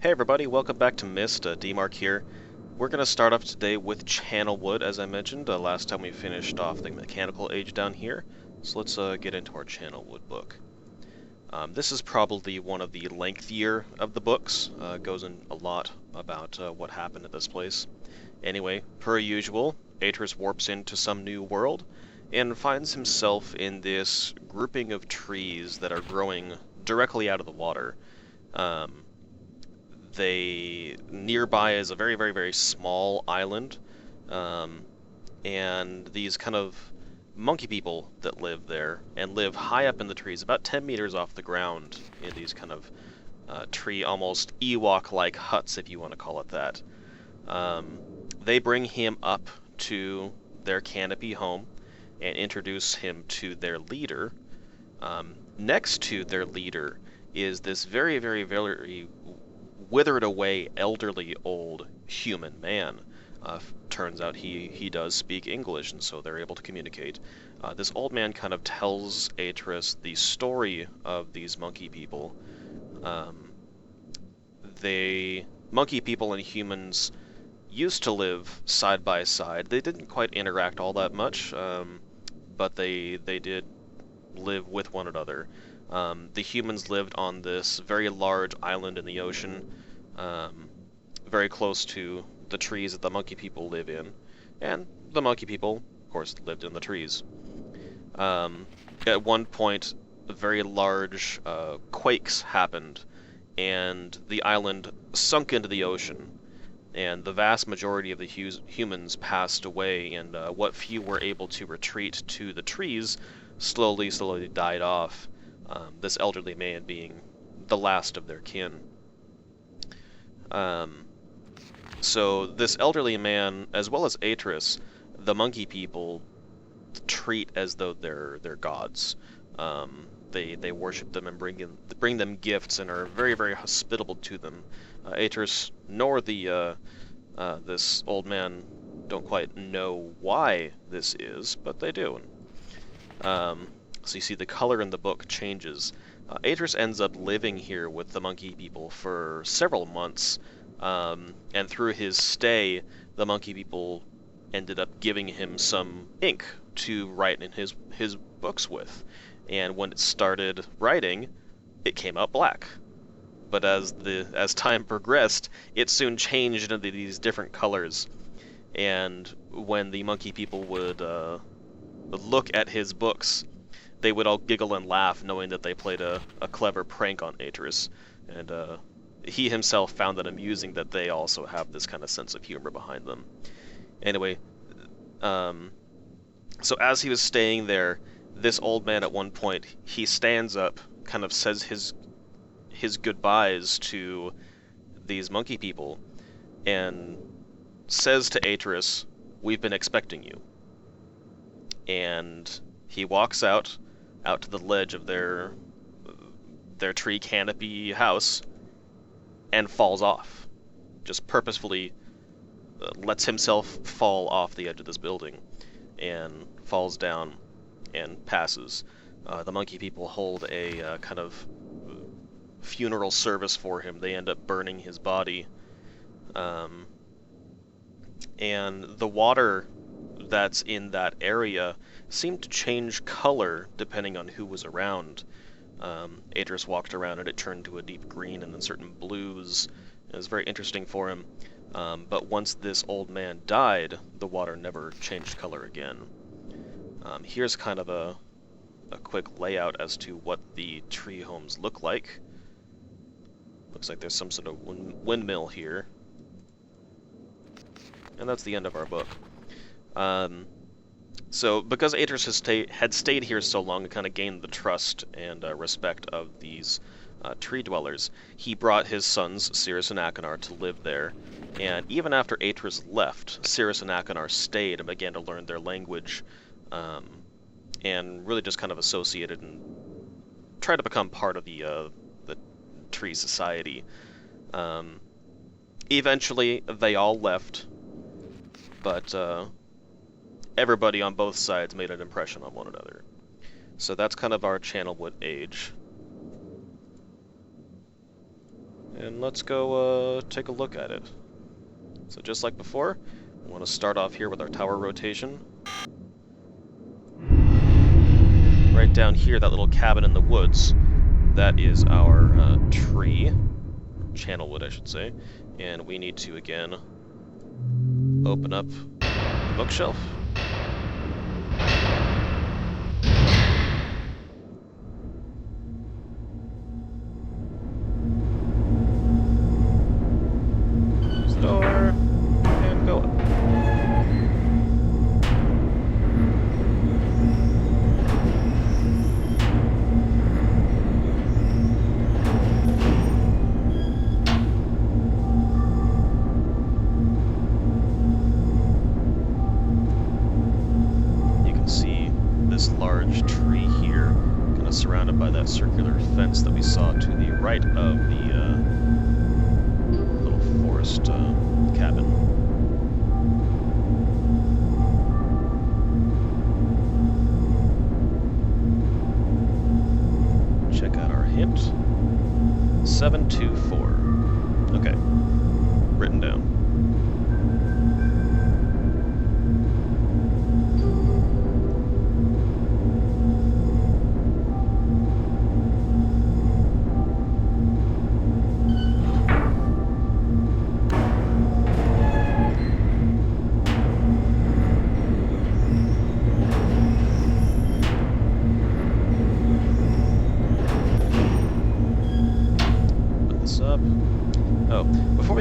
Hey everybody, welcome back to Myst, D-Mark here. We're going to start off today with Channelwood, as I mentioned. Last time we finished off the mechanical age down here, so let's get into our Channelwood book. This is probably one of the lengthier of the books. Goes in a lot about what happened at this place. Anyway, per usual, Atreus warps into some new world and finds himself in this grouping of trees that are growing directly out of the water. Nearby is a very small island, and these kind of monkey people that live there and live high up in the trees, about 10 meters off the ground, in these kind of tree, almost Ewok-like huts, if you want to call it that. They bring him up to their canopy home and introduce him to their leader. Next to their leader is this very withered away, elderly, old human man. Turns out he does speak English, and so they're able to communicate. This old man kind of tells Atreus the story of these monkey people. Monkey people and humans used to live side by side. They didn't quite interact all that much, but they did live with one another. The humans lived on this very large island in the ocean, very close to the trees that the monkey people live in, and the monkey people, of course, lived in the trees. At one point, very large quakes happened, and the island sunk into the ocean, and the vast majority of the humans passed away, and what few were able to retreat to the trees slowly died off, this elderly man being the last of their kin. So this elderly man, as well as Atreus, the monkey people treat as though they're gods. They worship them and bring them gifts and are very hospitable to them. Atreus nor this old man don't quite know why this is, but they do. So you see the color in the book changes. Atreus ends up living here with the monkey people for several months, and through his stay, the monkey people ended up giving him some ink to write in his books with. And when it started writing, it came out black. But as time progressed, it soon changed into these different colors. And when the monkey people would look at his books, they would all giggle and laugh, knowing that they played a clever prank on Atreus. And he himself found it amusing that they also have this kind of sense of humor behind them. Anyway, so as he was staying there, this old man at one point, he stands up, kind of says his goodbyes to these monkey people, and says to Atreus, "We've been expecting you." And he walks out to the ledge of their tree canopy house and falls off. Just purposefully lets himself fall off the edge of this building and falls down and passes. The monkey people hold a kind of funeral service for him. They end up burning his body. And the water that's in that area seemed to change color depending on who was around. Atreus walked around and it turned to a deep green and then certain blues. It was very interesting for him. But once this old man died, the water never changed color again. Here's kind of a quick layout as to what the tree homes look like. Looks like there's some sort of windmill here. And that's the end of our book. So, because Atreus had stayed here so long and kind of gained the trust and respect of these tree dwellers, he brought his sons, Cirrus and Achenar, to live there. And even after Atreus left, Cirrus and Achenar stayed and began to learn their language, and really just kind of associated and tried to become part of the tree society. Eventually, they all left, but everybody on both sides made an impression on one another. So that's kind of our Channelwood Age. and let's go take a look at it. So just like before, we want to start off here with our tower rotation. Right down here, that little cabin in the woods, that is our tree, Channelwood I should say, and we need to again open up the bookshelf. Close the door, and go up. Large tree here, kind of surrounded by that circular fence that we saw to the right of the little forest cabin. Check out our hint. 724. Okay. Written down.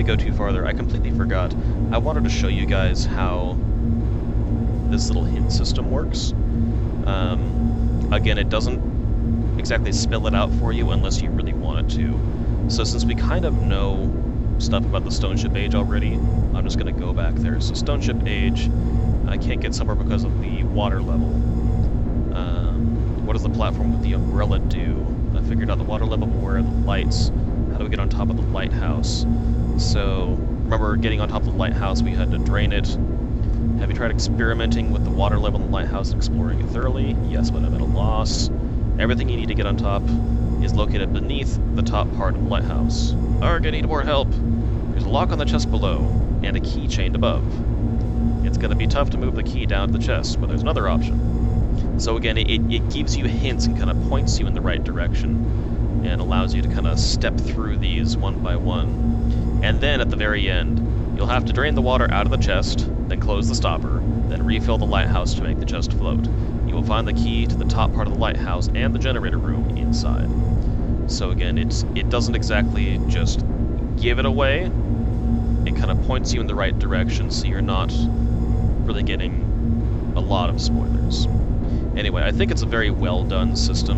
Go too farther, I completely forgot. I wanted to show you guys how this little hint system works. Again, it doesn't exactly spell it out for you unless you really want it to. So since we kind of know stuff about the Stone Ship Age already, I'm just going to go back there. So Stone Ship Age, I can't get somewhere because of the water level. What does the platform with the umbrella do? I figured out the water level where the lights. How do we get on top of the lighthouse? So, remember getting on top of the lighthouse, we had to drain it. Have you tried experimenting with the water level in the lighthouse and exploring it thoroughly? Yes, but I'm at a loss. Everything you need to get on top is located beneath the top part of the lighthouse. Arg, I need more help. There's a lock on the chest below, and a key chained above. It's going to be tough to move the key down to the chest, but there's another option. So again, it gives you hints and kind of points you in the right direction, and allows you to kind of step through these one by one. And then at the very end, you'll have to drain the water out of the chest, then close the stopper, then refill the lighthouse to make the chest float. You will find the key to the top part of the lighthouse and the generator room inside. So again, it doesn't exactly just give it away, it kind of points you in the right direction so you're not really getting a lot of spoilers. Anyway, I think it's a very well done system.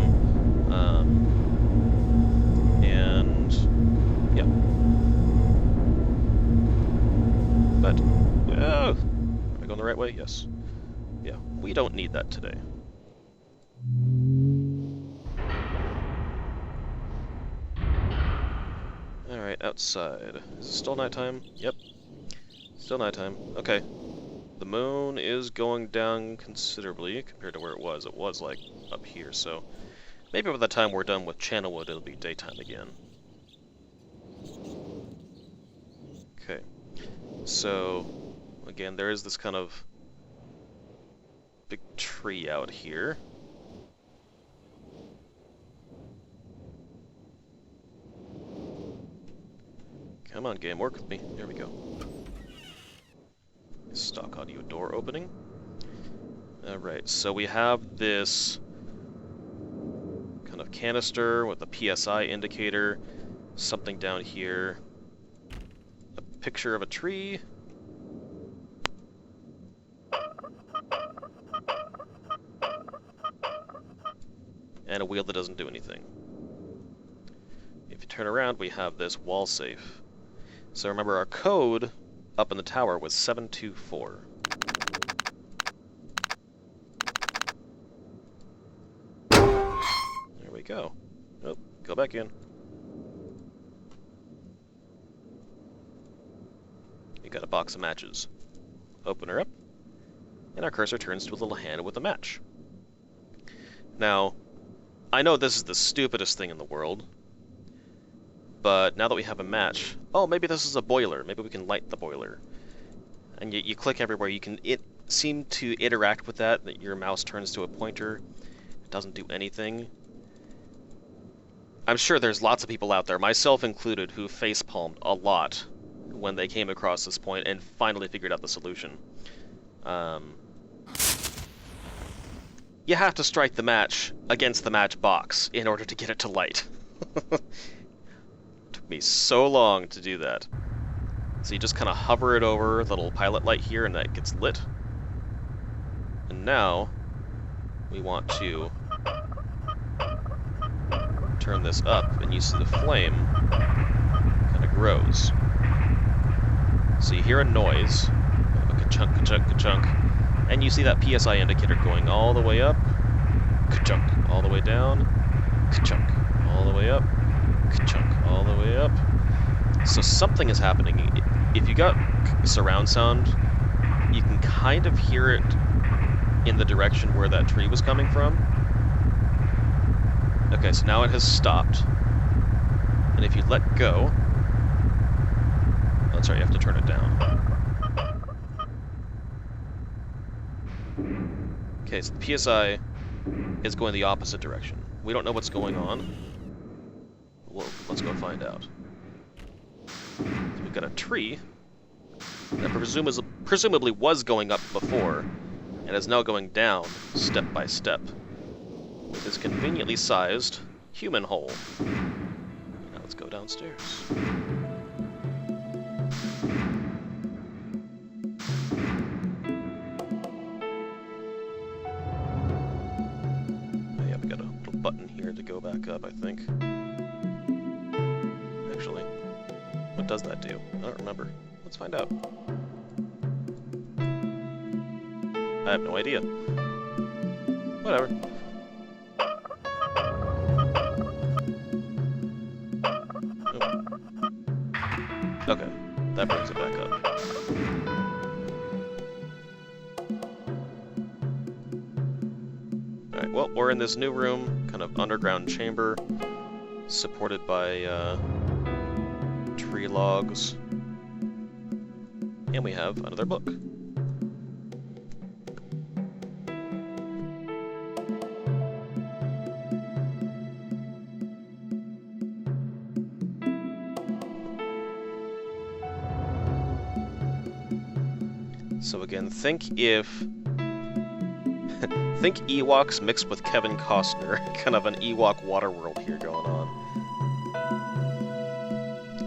And yeah. But, am I going the right way? Yes. Yeah, we don't need that today. Alright, outside. Is it still nighttime? Yep. Still nighttime. Okay. The moon is going down considerably compared to where it was. It was, like, up here, so maybe by the time we're done with Channelwood, it'll be daytime again. Okay. So, again, there is this kind of big tree out here. Come on, game, work with me. There we go. Stock audio door opening. Alright, so we have this kind of canister with a PSI indicator, something down here, a picture of a tree, and a wheel that doesn't do anything. If you turn around, we have this wall safe. So remember, our code up in the tower was 724. There we go. Oh, go back in. You got a box of matches. Open her up, and our cursor turns to a little hand with a match. Now, I know this is the stupidest thing in the world, But now that we have a match, oh, maybe this is a boiler. Maybe we can light the boiler. And you click everywhere. You can seem to interact with that your mouse turns to a pointer. It doesn't do anything. I'm sure there's lots of people out there, myself included, who facepalmed a lot when they came across this point and finally figured out the solution. You have to strike the match against the match box in order to get it to light. Took me so long to do that. So you just kind of hover it over the little pilot light here and that gets lit. And now we want to turn this up and you see the flame kind of grows. So you hear a noise, a ka-chunk, ka-chunk, ka-chunk, and you see that PSI indicator going all the way up, ka-chunk, all the way down, ka-chunk, all the way up, ka-chunk, all the way up. So something is happening. If you got surround sound, you can kind of hear it in the direction where that tree was coming from. Okay, so now it has stopped. And if you let go... Oh, sorry, you have to turn it down. Okay, so the PSI is going the opposite direction. We don't know what's going on. Well, let's go find out. So we've got a tree that presumably was going up before, and is now going down step by step with this conveniently sized human hole. Now let's go downstairs. Oh yeah, we got a little button here to go back up, I think. Actually, what does that do? I don't remember. Let's find out. I have no idea. Whatever. Nope. Okay, that brings it back up. Alright, well, we're in this new room, kind of underground chamber, supported by tree logs. And we have another book. So again, think Ewoks mixed with Kevin Costner, kind of an Ewok Waterworld here going on.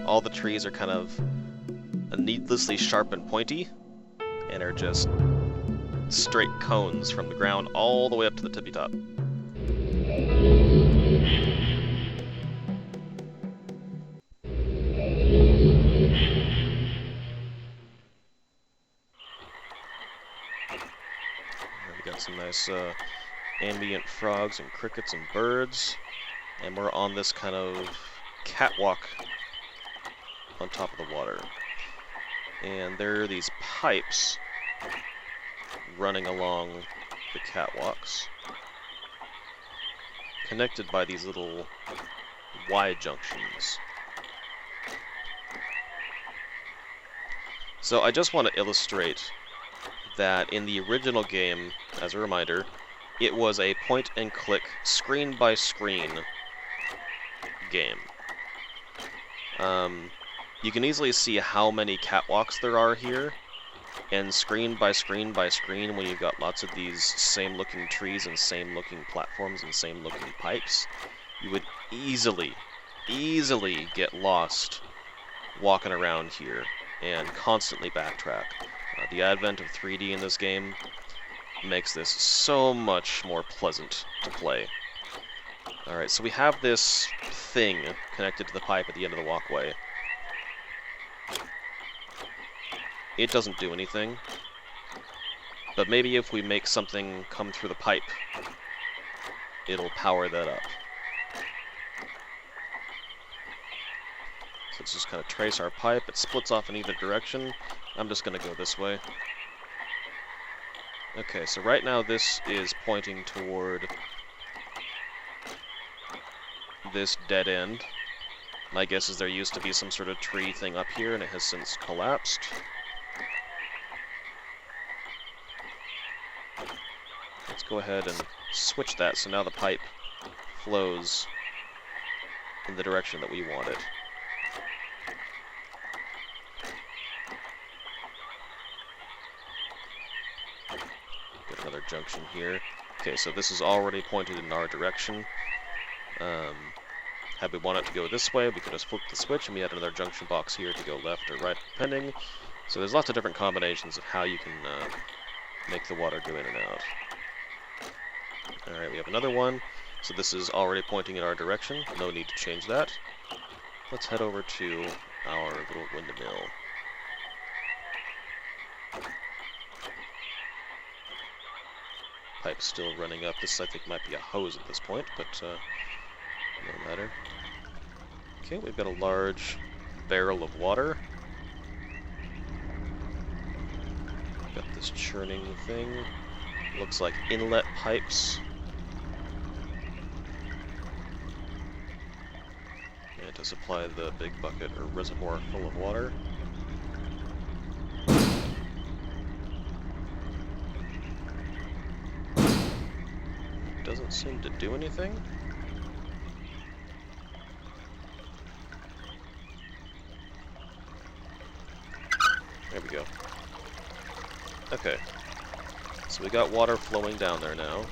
All the trees are kind of needlessly sharp and pointy, and are just straight cones from the ground all the way up to the tippy top. We got some nice ambient frogs and crickets and birds, and we're on this kind of catwalk on top of the water. And there are these pipes running along the catwalks, connected by these little Y junctions. So I just want to illustrate that in the original game, as a reminder, it was a point-and-click, screen-by-screen game. You can easily see how many catwalks there are here, and screen by screen by screen, when you've got lots of these same-looking trees and same-looking platforms and same-looking pipes, you would easily get lost walking around here and constantly backtrack. The advent of 3D in this game makes this so much more pleasant to play. Alright, so we have this thing connected to the pipe at the end of the walkway. It doesn't do anything, but maybe if we make something come through the pipe, it'll power that up. So let's just kind of trace our pipe. It splits off in either direction. I'm just going to go this way. Okay, so right now this is pointing toward this dead end. My guess is there used to be some sort of tree thing up here, and it has since collapsed. Let's go ahead and switch that, so now the pipe flows in the direction that we want it. Get another junction here. Okay, so this is already pointed in our direction. Had we want it to go this way, we could just flip the switch and we had another junction box here to go left or right, depending. So there's lots of different combinations of how you can make the water go in and out. Alright, we have another one. So this is already pointing in our direction. No need to change that. Let's head over to our little windmill. Pipe's still running up. This, I think, might be a hose at this point, but no matter. Okay, we've got a large barrel of water. Got this churning thing. Looks like inlet pipes. And to supply the big bucket or reservoir full of water. Doesn't seem to do anything. There we go. Okay. So we got water flowing down there now.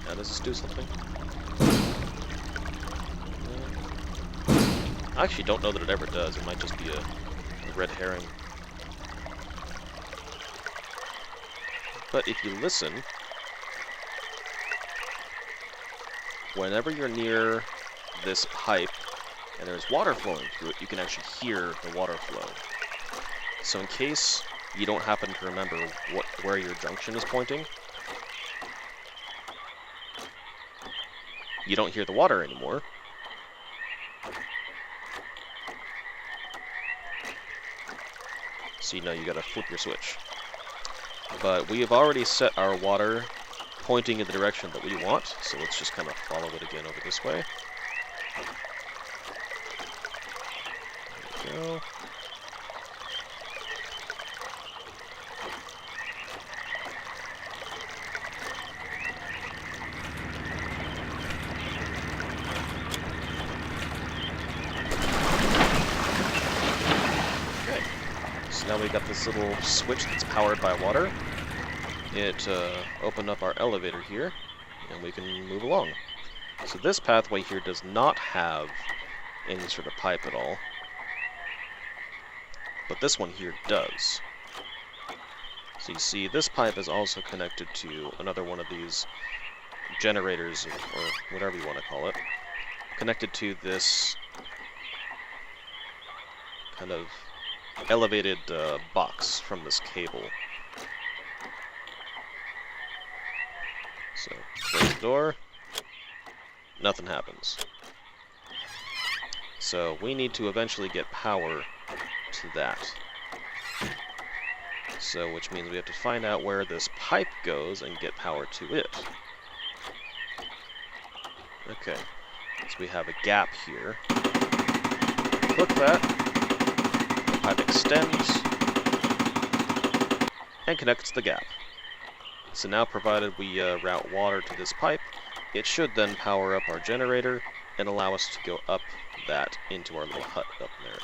Now does this do something? I actually don't know that it ever does. It might just be a red herring. But if you listen, whenever you're near this pipe and there's water flowing through it, you can actually hear the water flow. So in case you don't happen to remember where your junction is pointing, you don't hear the water anymore. So you know you gotta flip your switch. But we have already set our water pointing in the direction that we want, so let's just kind of follow it again over this way. There we go. Now we got this little switch that's powered by water. It opened up our elevator here, and we can move along. So this pathway here does not have any sort of pipe at all, but this one here does. So you see, this pipe is also connected to another one of these generators, or whatever you want to call it, connected to this kind of elevated box from this cable. So, close the door, nothing happens. So we need to eventually get power to that. So, which means we have to find out where this pipe goes and get power to it. Okay, so we have a gap here. Click that. Pipe extends and connects the gap. So now, provided we route water to this pipe, it should then power up our generator and allow us to go up that into our little hut up there.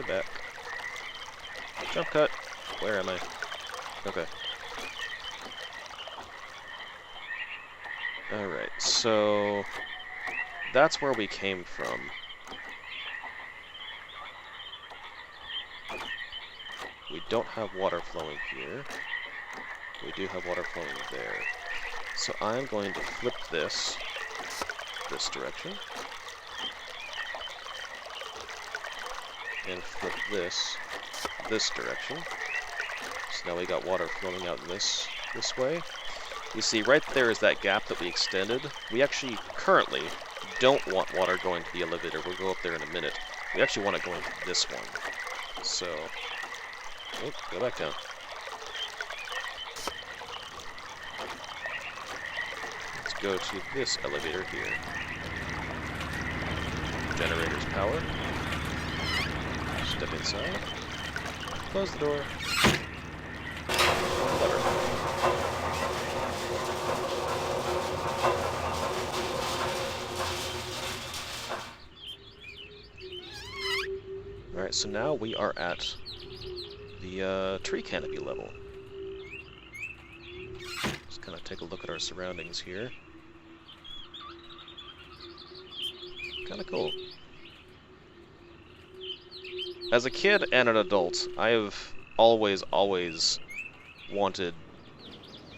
Back. Jump cut. Where am I? Okay. Alright, so that's where we came from. We don't have water flowing here. We do have water flowing there. So I'm going to flip this direction. And flip this direction. So now we got water flowing out this way. You see, right there is that gap that we extended. We actually currently don't want water going to the elevator. We'll go up there in a minute. We actually want it going to this one. So, oh, go back down. Let's go to this elevator here. Generators power. Step inside. Close the door. Lever. Alright, so now we are at the tree canopy level. Just kind of take a look at our surroundings here. Kind of cool. As a kid and an adult, I have always wanted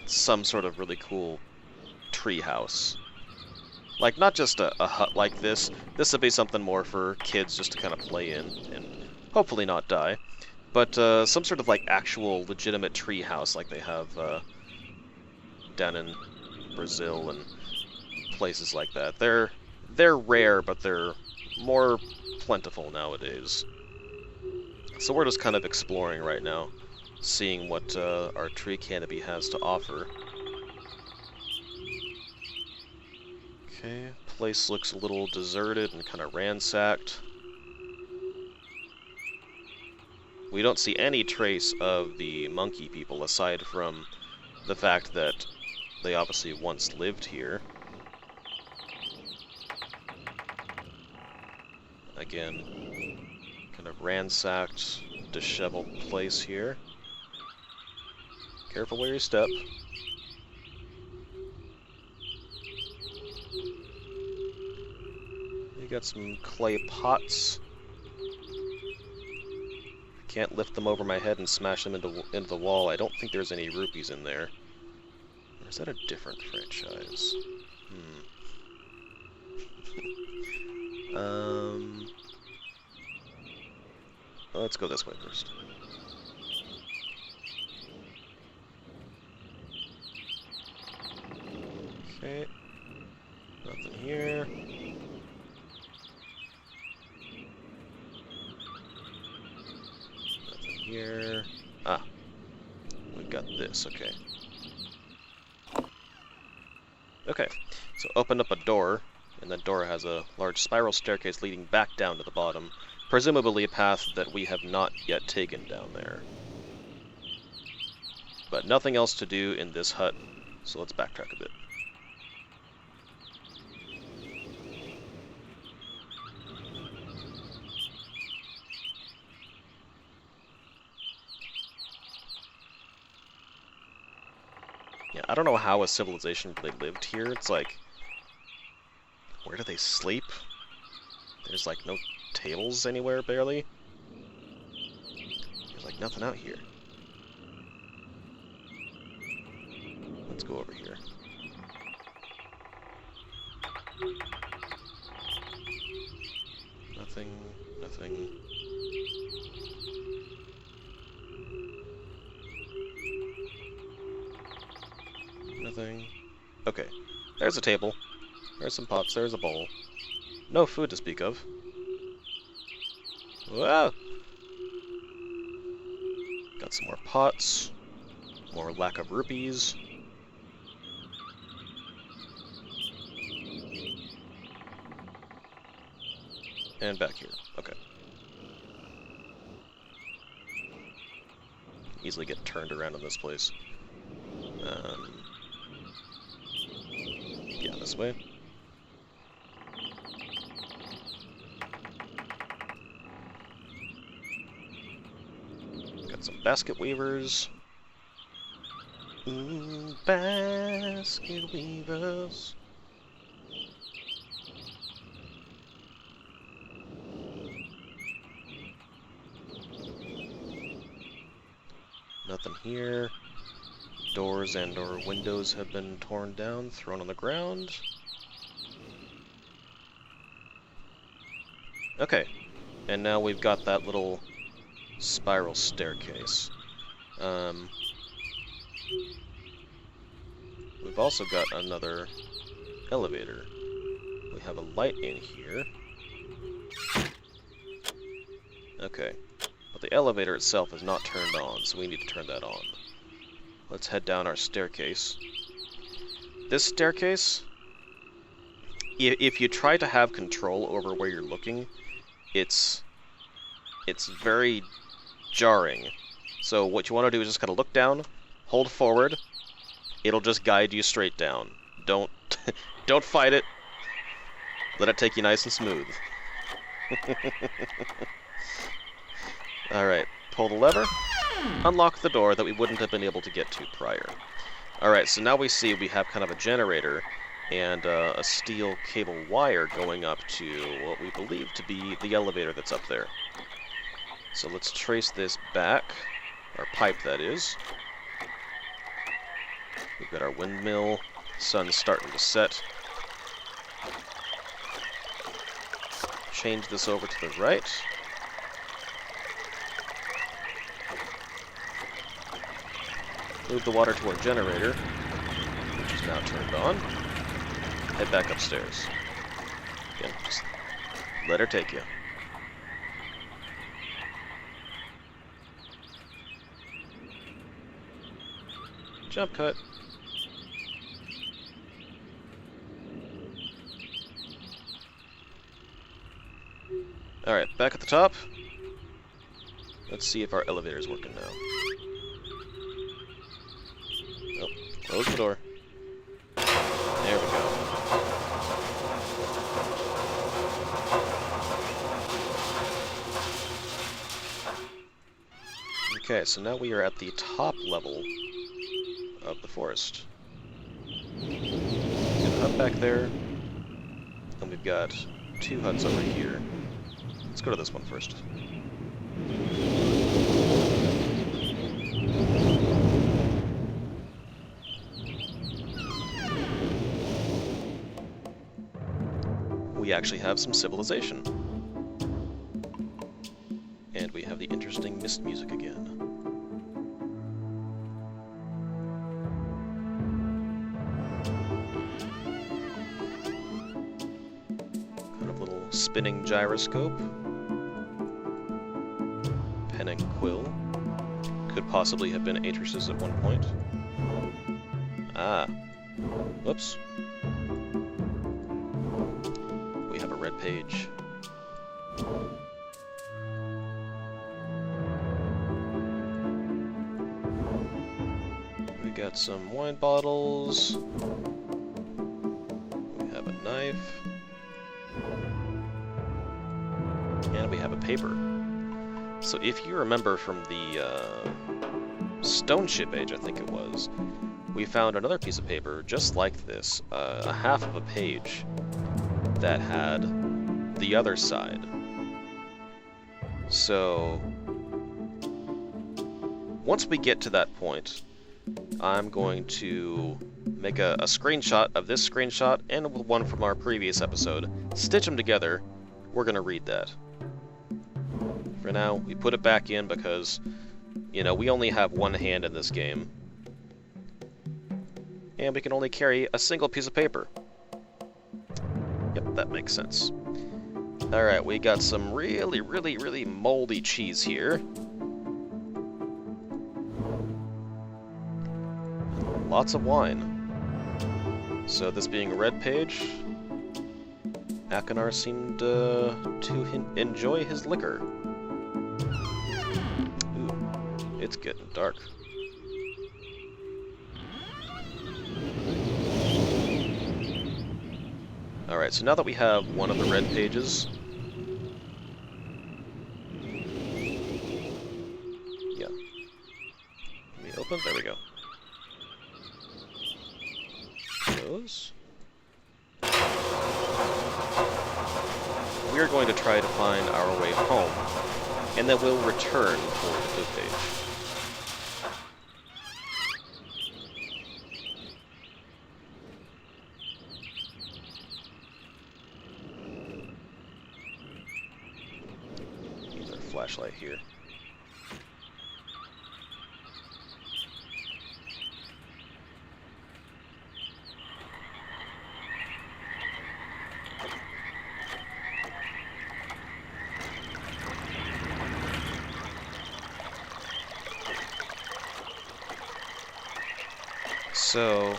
some sort of really cool tree house. Like, not just a hut like this. This would be something more for kids just to kind of play in and hopefully not die. But some sort of, like, actual legitimate tree house like they have down in Brazil and places like that. They're rare, but they're more plentiful nowadays. So we're just kind of exploring right now, seeing what our tree canopy has to offer. Okay, place looks a little deserted and kind of ransacked. We don't see any trace of the monkey people aside from the fact that they obviously once lived here. Again, kind of ransacked, disheveled place here. Careful where you step. You got some clay pots. I can't lift them over my head and smash them into the wall. I don't think there's any rupees in there. Or is that a different franchise? Let's go this way first. Okay. Nothing here. Nothing here. Ah. We've got this, okay. Okay. So open up a door, and that door has a large spiral staircase leading back down to the bottom. Presumably a path that we have not yet taken down there. But nothing else to do in this hut, so let's backtrack a bit. Yeah, I don't know how a civilization really lived here. It's like, where do they sleep? There's like no tables anywhere, barely. There's like nothing out here. Let's go over here. Nothing, nothing. Nothing. Okay, there's a table. There's some pots, there's a bowl. No food to speak of. Whoa! Got some more pots. More lack of rupees. And back here. Okay. Easily get turned around in this place. Yeah, this way. Got some basket weavers. Ooh, basket weavers. Nothing here. Doors and or windows have been torn down, thrown on the ground. Okay, and now we've got that little spiral staircase. We've also got another elevator. We have a light in here. Okay. But the elevator itself is not turned on, so we need to turn that on. Let's head down our staircase. This staircase, if you try to have control over where you're looking, it's very jarring. So what you want to do is just kind of look down, hold forward, it'll just guide you straight down. Don't don't fight it. Let it take you nice and smooth. Alright, pull the lever, unlock the door that we wouldn't have been able to get to prior. Alright, so now we see we have kind of a generator and a steel cable wire going up to what we believe to be the elevator that's up there. So let's trace this back, our pipe that is. We've got our windmill, sun's starting to set. Change this over to the right. Move the water to our generator, which is now turned on. Head back upstairs. Again, just let her take you. Jump cut. Alright, back at the top. Let's see if our elevator's working now. Oh, close the door. There we go. Okay, so now we are at the top level of the forest. There's a hut back there, and we've got 2 huts over here. Let's go to this one first. We actually have some civilization. And we have the interesting Myst music again. Kind of little spinning gyroscope. Pen and quill. Could possibly have been Atris's at one point. Ah. Whoops. We have a red page. We got some wine bottles. We have a knife. And we have a paper. So if you remember from the Stone Ship Age, I think it was, we found another piece of paper just like this, a half of a page that had the other side. So once we get to that point, I'm going to make a screenshot of this screenshot and one from our previous episode, stitch them together. We're going to read that. For now, we put it back in because, you know, we only have one hand in this game. And we can only carry a single piece of paper. Yep, that makes sense. Alright, we got some really moldy cheese here. Lots of wine. So this being a red page, Akinar seemed to enjoy his liquor. It's getting dark. Alright, so now that we have one of the red pages... Yeah. Can we open? There we go. Those. We are going to try to find our way home, and then we'll return for the blue page. Flashlight here. So,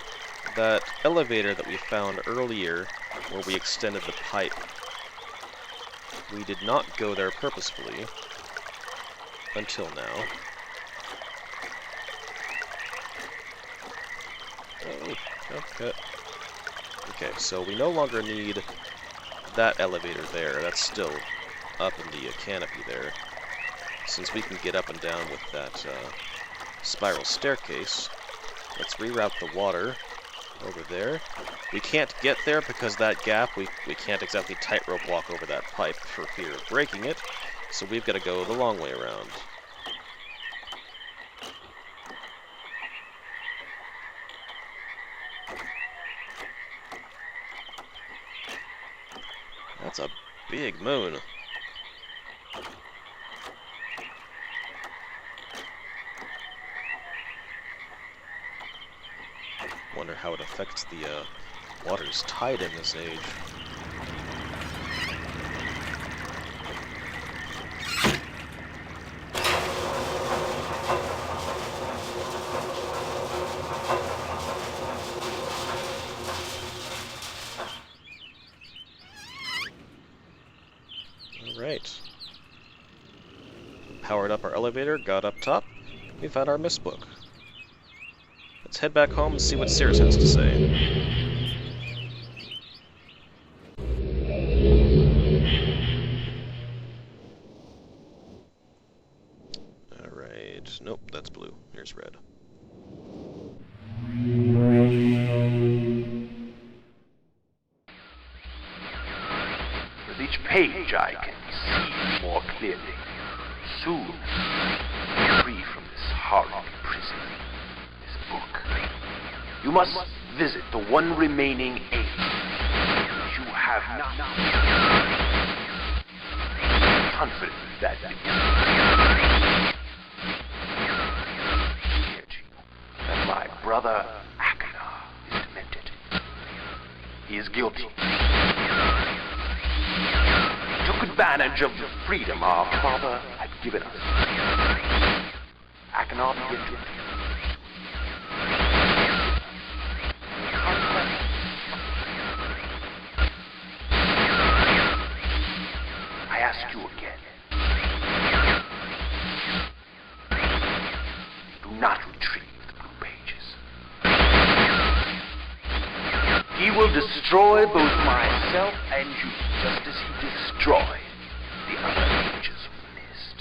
that elevator that we found earlier, where we extended the pipe, we did not go there purposefully, until now. Oh, okay. Okay, so we no longer need that elevator there. That's still up in the canopy there. Since we can get up and down with that spiral staircase, let's reroute the water over there. We can't get there because that gap, we can't exactly tightrope walk over that pipe for fear of breaking it, so we've got to go the long way around. That's a big moon. Wonder how it affects the water's tide in this age. Alright. Powered up our elevator, got up top, we found our Myst book. Let's head back home and see what Cirrus has to say. Alright, nope, that's blue. Here's red. With each page I can see more clearly. Soon, free from this horrible prison, this book. You must visit the one remaining age. You have not. Confident that my brother Akana is demented. He is guilty. He took advantage of the freedom our father had given us. Akana began to I ask you again. Do not retrieve the blue pages. He will destroy both myself and you, just as he destroyed the other pages of Myst.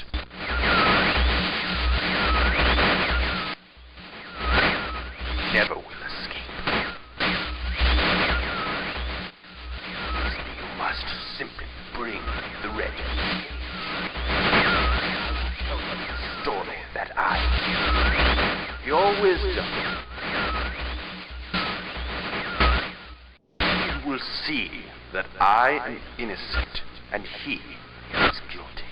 He never will escape. You must simply bring the red page. Tell them the story that I give. Your wisdom. You will see that I am innocent and he is guilty.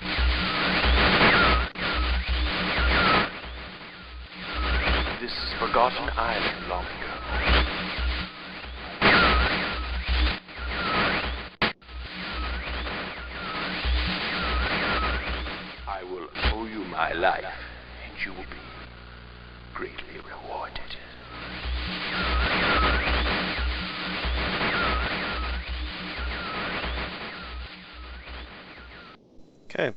This forgotten island long ago. I will owe you my life, and you will be greatly rewarded. Okay,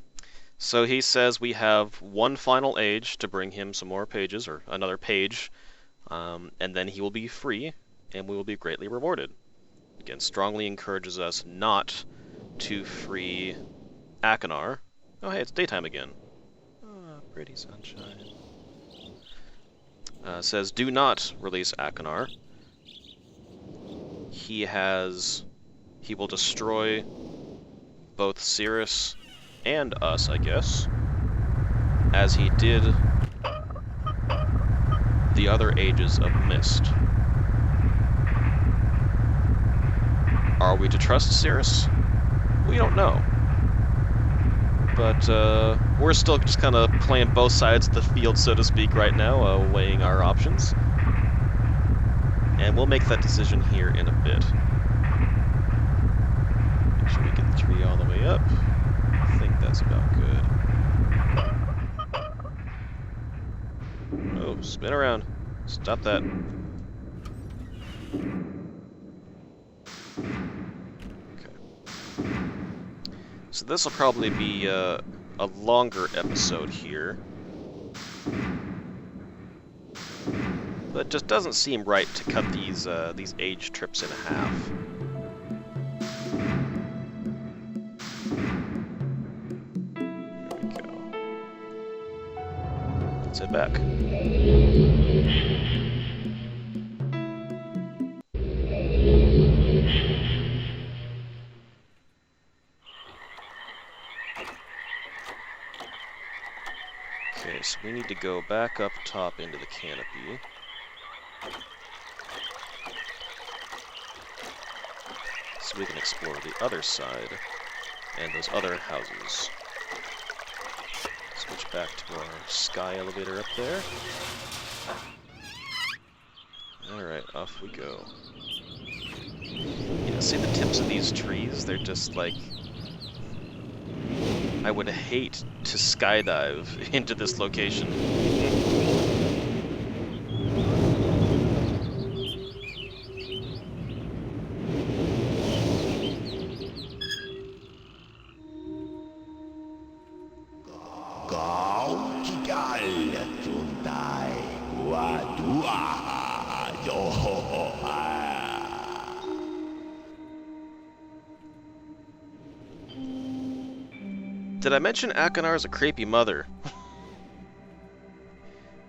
so he says we have one final age to bring him some more pages, or another page, and then he will be free, and we will be greatly rewarded. Again, strongly encourages us not to free Akanar. Oh hey, it's daytime again. Oh, pretty sunshine. Says, do not release Akanar. He will destroy both Cirrus and us, I guess, as he did the other ages of Myst. Are we to trust Cirrus? We don't know. But we're still just kind of playing both sides of the field, so to speak, right now, weighing our options. And we'll make that decision here in a bit. Make sure we get the tree all the way up. I think that's about good. Oh, spin around. Stop that. Okay. So this will probably be a longer episode here. But it just doesn't seem right to cut these age trips in half. There we go. Let's head back. Okay, so we need to go back up top into the canopy. So we can explore the other side and those other houses. Switch back to our sky elevator up there. Alright, off we go. Yeah, see the tips of these trees? They're just like... I would hate to skydive into this location. Did I mention Akonar's a creepy mother?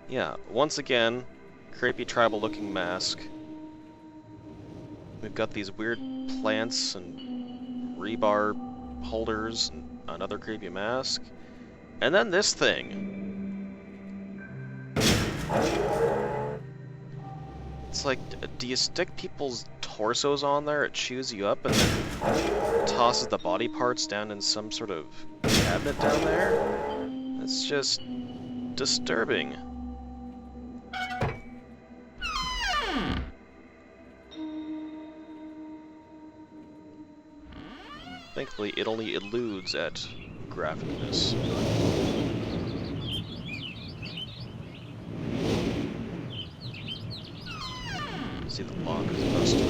Yeah, once again, creepy tribal-looking mask. We've got these weird plants and rebar holders and another creepy mask. And then this thing. It's like, do you stick people's torsos on there, it chews you up, and then tosses the body parts down in some sort of cabinet down there? It's just disturbing. Thankfully, it only eludes at graphicness. See the lock is busted.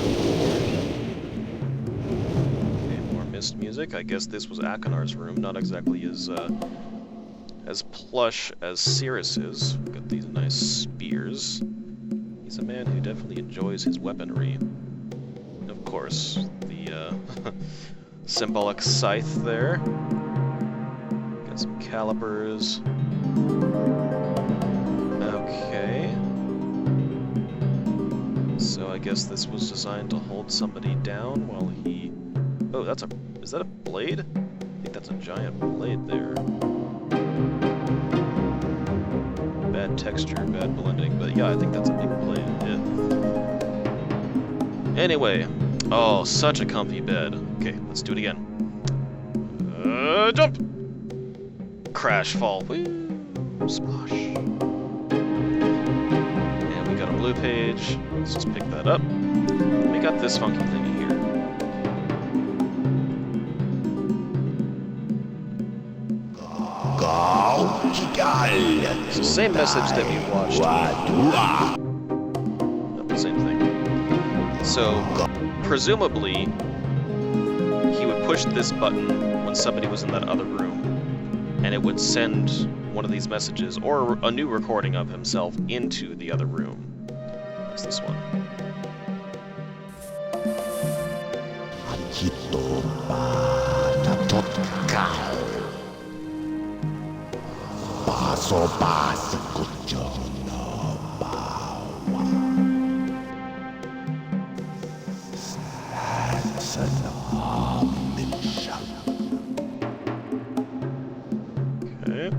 Okay, more Myst music. I guess this was Akonar's room, not exactly as plush as Cirrus's. Got these nice spears. He's a man who definitely enjoys his weaponry. And of course, the symbolic scythe there. Got some calipers. Okay. So I guess this was designed to hold somebody down while he... Oh, is that a blade? I think that's a giant blade there. Bad texture, bad blending, but yeah, I think that's a big blade, yeah. Anyway, oh, such a comfy bed. Okay, let's do it again. Jump! Crash, fall, woo, splosh. And we got a blue page. Let's just pick that up. We got this funky thing here. It's the same message that we watched. No, same thing. So, presumably, he would push this button when somebody was in that other room, and it would send one of these messages, or a new recording of himself, into the other room. What's this one? Okay.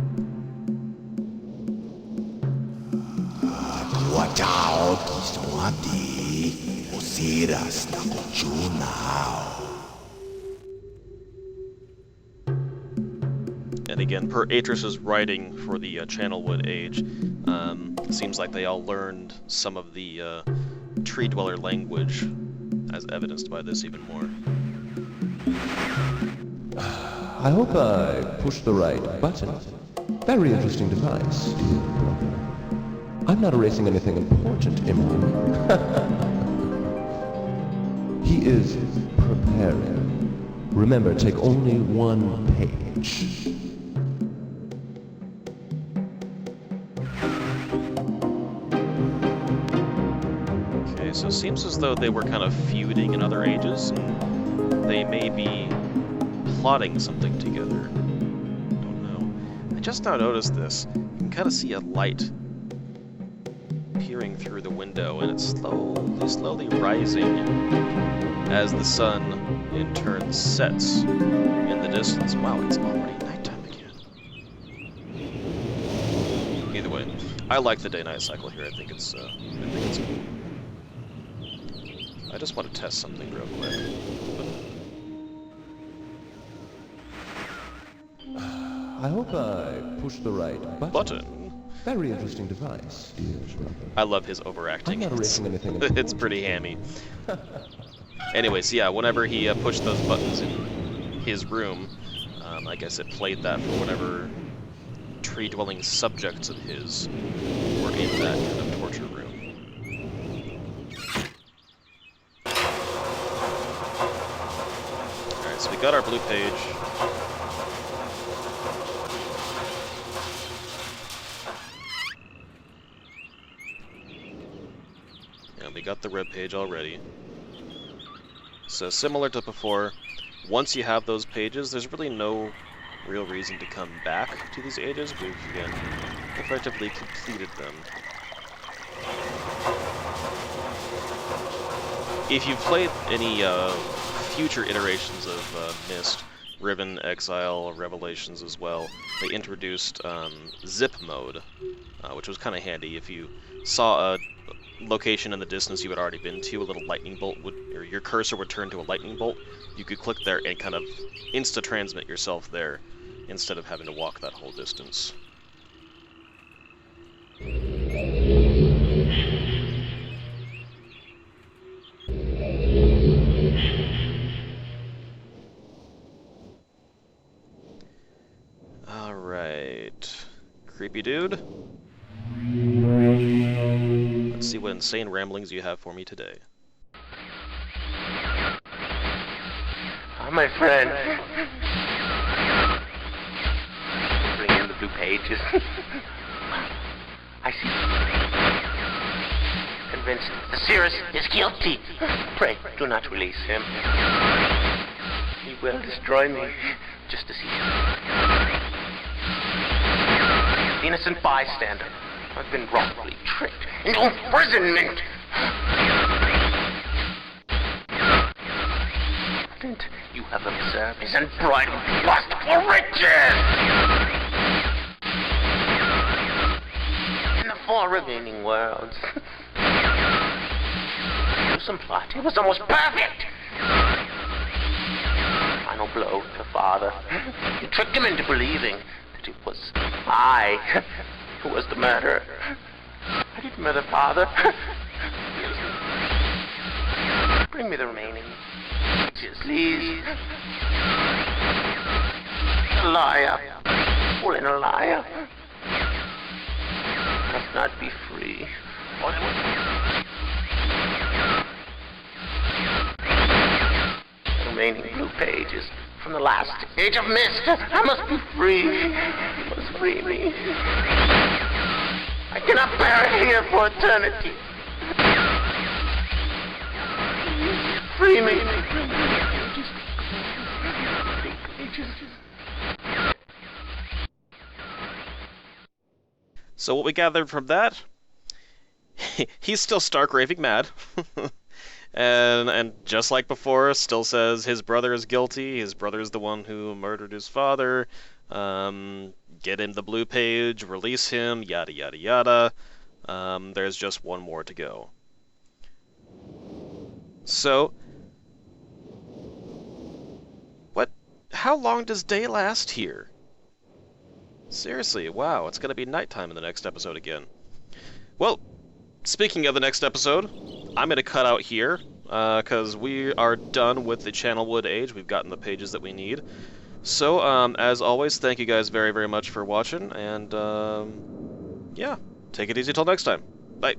And again, per Atris's writing for the Channelwood Age, seems like they all learned some of the tree dweller language, as evidenced by this even more. I hope I pushed the right button. Very interesting device, dear brother. I'm not erasing anything important, am I? He is preparing. Remember, take only one page. Okay, so it seems as though they were kind of feuding in other ages, and they may be plotting something together. Don't know. I just now noticed this. You can kind of see a light peering through the window, and it's slowly rising as the sun in turn sets in the distance. Wow, it's already nighttime again. Either way, I like the day-night cycle here. I think it's cool. I just want to test something real quick. I hope I pushed the right button. Very interesting device, dear brother. I love his overacting. I'm not erasing anything. It's pretty hammy. Anyways, yeah, whenever he pushed those buttons in his room, I guess it played that for whatever tree-dwelling subjects of his were in that kind of torture room. Alright, so we got our blue page. And we got the red page already. So similar to before, once you have those pages, there's really no real reason to come back to these ages. We've, again, effectively completed them. If you've played any future iterations of Myst, Ribbon, Exile, Revelations as well, they introduced zip mode, which was kind of handy. If you saw a location in the distance you had already been to, a little lightning bolt would, or your cursor would turn to a lightning bolt, you could click there and kind of insta-transmit yourself there instead of having to walk that whole distance. Alright. Creepy dude. Let's see what insane ramblings you have for me today. My friend. Bring in the blue pages. I see. Convinced Cyrus is guilty. Pray, do not release him. He will destroy me, just as he did. Innocent bystander. I've been wrongfully tricked into imprisonment. And you have observed his unbridled lust for riches. In the 4 remaining worlds. Gruesome plot. It was almost perfect. Final blow to father. You tricked him into believing that it was I who was the murderer. I didn't murder father. Bring me the remaining. Please. A liar. All in a liar. Must not be free. The remaining blue pages from the last age of Myst. I must be free. You must free me. I cannot bear it here for eternity. Free me. So what we gathered from that, he's still stark raving mad. and just like before, still says his brother is guilty, his brother is the one who murdered his father, get him the blue page, release him, yada yada yada. There's just one more to go. So, how long does day last here? Seriously, wow, it's going to be nighttime in the next episode again. Well, speaking of the next episode, I'm going to cut out here, because we are done with the Channelwood Age. We've gotten the pages that we need. So, as always, thank you guys very, very much for watching, and, yeah, take it easy till next time. Bye.